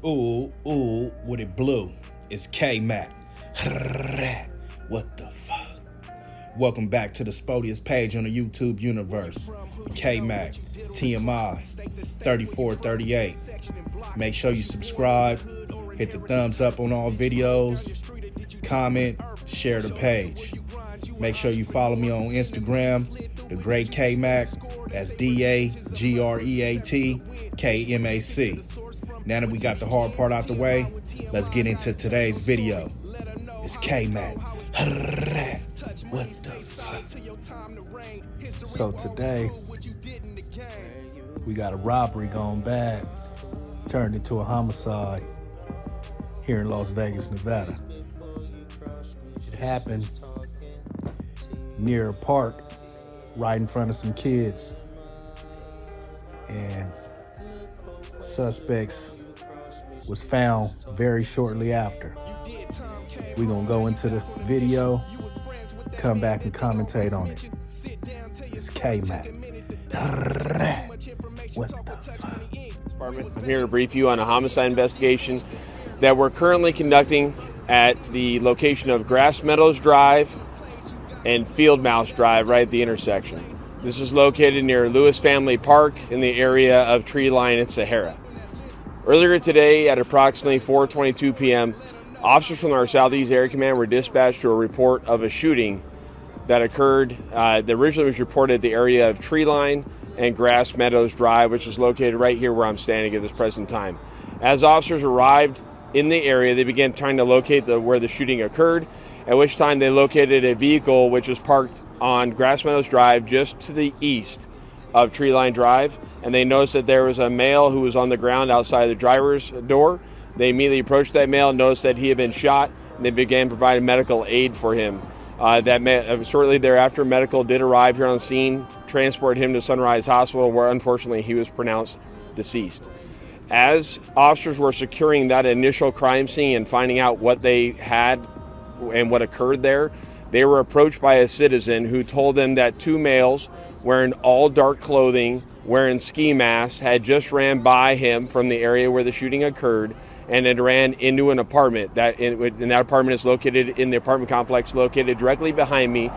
Ooh, with it blue. It's K-Mac. What the fuck? Welcome back to the Spodius page on the YouTube universe. K-Mac, TMI, 3438. Make sure you subscribe, hit the thumbs up on all videos, comment, share the page. Make sure you follow me on Instagram, The Great K-Mac. That's DAGREAT Now that we got the hard part out the way, let's get into today's video. It's K-Mac. What the fuck? So today, we got a robbery gone bad, turned into a homicide here in Las Vegas, Nevada. It happened near a park right in front of some kids. And suspects was found very shortly after. We're gonna go into the video, come back and commentate on it. It's K-Mac. What the fuck? I'm here to brief you on a homicide investigation that we're currently conducting at the location of Grass Meadows Drive and Field Mouse Drive, right at the intersection. This is located near Lewis Family Park in the area of Tree Line and Sahara. Earlier today at approximately 4:22 p.m., officers from our Southeast Area Command were dispatched to a report of a shooting that occurred. That originally was reported at the area of Tree Line and Grass Meadows Drive, which is located right here where I'm standing at this present time. As officers arrived in the area, they began trying to locate where the shooting occurred, at which time they located a vehicle which was parked on Grass Meadows Drive just to the east of Tree Line Drive, and they noticed that there was a male who was on the ground outside the driver's door. They immediately approached that male, noticed that he had been shot, and they began providing medical aid for him. Shortly thereafter, medical did arrive here on the scene, transported him to Sunrise Hospital, where unfortunately he was pronounced deceased. As officers were securing that initial crime scene and finding out what they had and what occurred there, they were approached by a citizen who told them that two males wearing all dark clothing, wearing ski masks, had just ran by him from the area where the shooting occurred and had ran into an apartment. That apartment is located in the apartment complex located directly behind me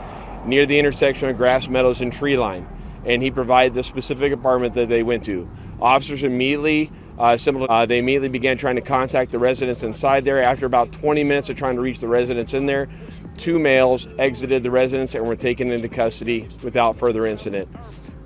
near the intersection of Grass Meadows and Tree Line. And he provided the specific apartment that they went to. Officers immediately began trying to contact the residents inside there. After about 20 minutes of trying to reach the residents in there, two males exited the residence and were taken into custody without further incident.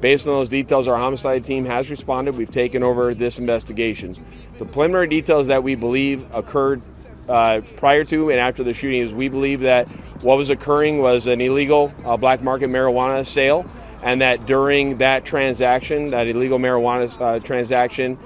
Based on those details, our homicide team has responded. We've taken over this investigation. The preliminary details that we believe occurred prior to and after the shooting is we believe that what was occurring was an illegal black market marijuana sale, and that during that transaction, that illegal marijuana transaction,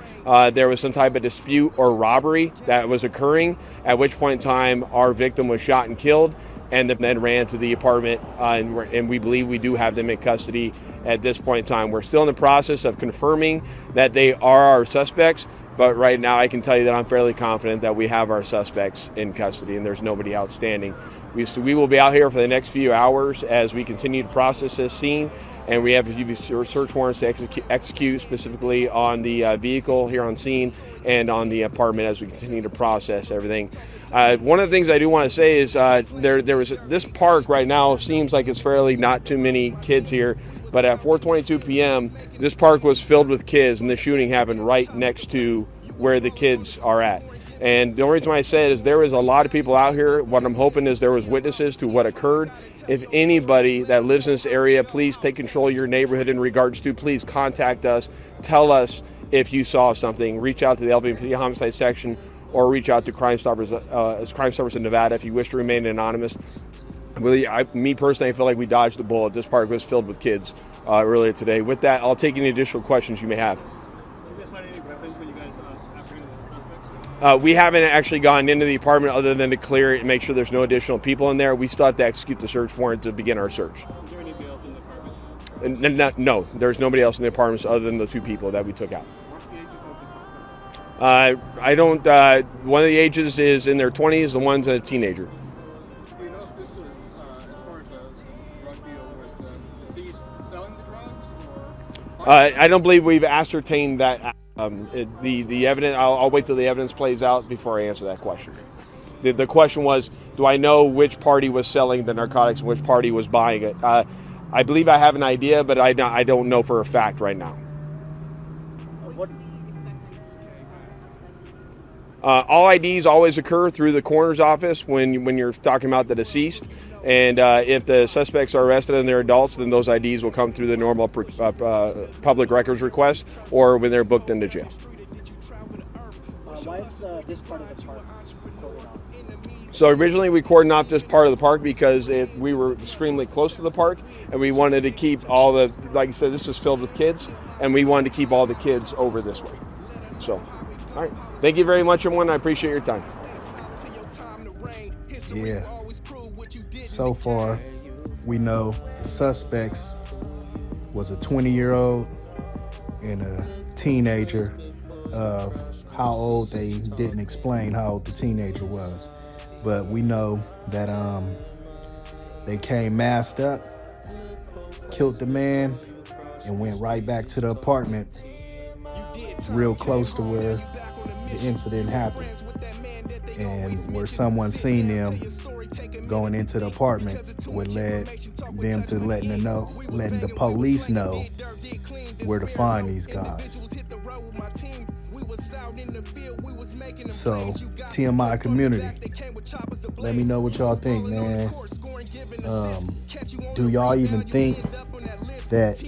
there was some type of dispute or robbery that was occurring, at which point in time our victim was shot and killed, and then ran to the apartment, and we believe we do have them in custody at this point in time. We're still in the process of confirming that they are our suspects, but right now I can tell you that I'm fairly confident that we have our suspects in custody and there's nobody outstanding. We will be out here for the next few hours as we continue to process this scene, and we have a few search warrants to execute specifically on the vehicle here on scene and on the apartment as we continue to process everything. One of the things I do want to say is this park right now seems like it's fairly not too many kids here, but at 4:22 p.m. this park was filled with kids, and the shooting happened right next to where the kids are at. And the only reason why I say it is there was a lot of people out here. What I'm hoping is there was witnesses to what occurred. If anybody that lives in this area, please take control of your neighborhood in regards to, please contact us. Tell us if you saw something. Reach out to the LVP homicide section or reach out to Crime Stoppers in Nevada if you wish to remain anonymous. Me personally, I feel like we dodged the bullet. This park was filled with kids earlier today. With that, I'll take any additional questions you may have. We haven't actually gone into the apartment other than to clear it and make sure there's no additional people in there. We still have to execute the search warrant to begin our search. Is there anybody else in the apartment? No, there's nobody else in the apartments other than the two people that we took out. What's the ages of the suspects? I don't. One of the ages is in their 20s. The one's a teenager. Do you know if this was, as far as the drug deal, was the deceased selling the drugs? Or I don't believe we've ascertained that The evidence, I'll wait till the evidence plays out before I answer that question. The question was, do I know which party was selling the narcotics and which party was buying it? I believe I have an idea, but I don't know for a fact right now. All IDs always occur through the coroner's office when you're talking about the deceased. And if the suspects are arrested and they're adults, then those IDs will come through the normal public records request or when they're booked into jail. Why is this part of the park cordoned off? So originally we cordoned off this part of the park because we were extremely close to the park, and we wanted to keep all the, like I said, this was filled with kids, and we wanted to keep all the kids over this way. So, all right. Thank you very much, everyone. I appreciate your time. Yeah. So far, we know the suspects was a 20-year-old and a teenager. Of how old, they didn't explain how old the teenager was, but we know that they came masked up, killed the man, and went right back to the apartment real close to where the incident happened, and where someone seen them going into the apartment would lead them to letting the police know where to find these guys. So, TMI community, let me know what y'all think, man. Do y'all even think that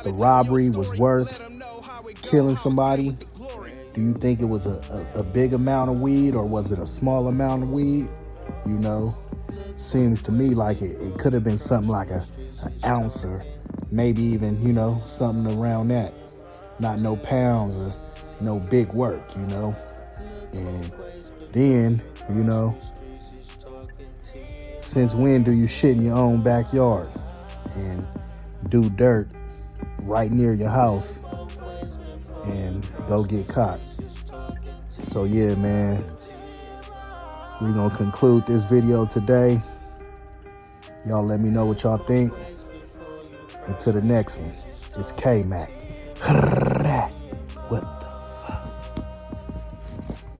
the robbery was worth killing somebody? Do you think it was a big amount of weed, or was it a small amount of weed? You know, seems to me like it could have been something like an ounce, or maybe even, you know, something around that. Not no pounds or no big work, you know. And then, you know, since when do you shit in your own backyard and do dirt right near your house and go get caught? So yeah, man, we're gonna conclude this video today. Y'all let me know what y'all think. Until the next one, it's K-Mac. What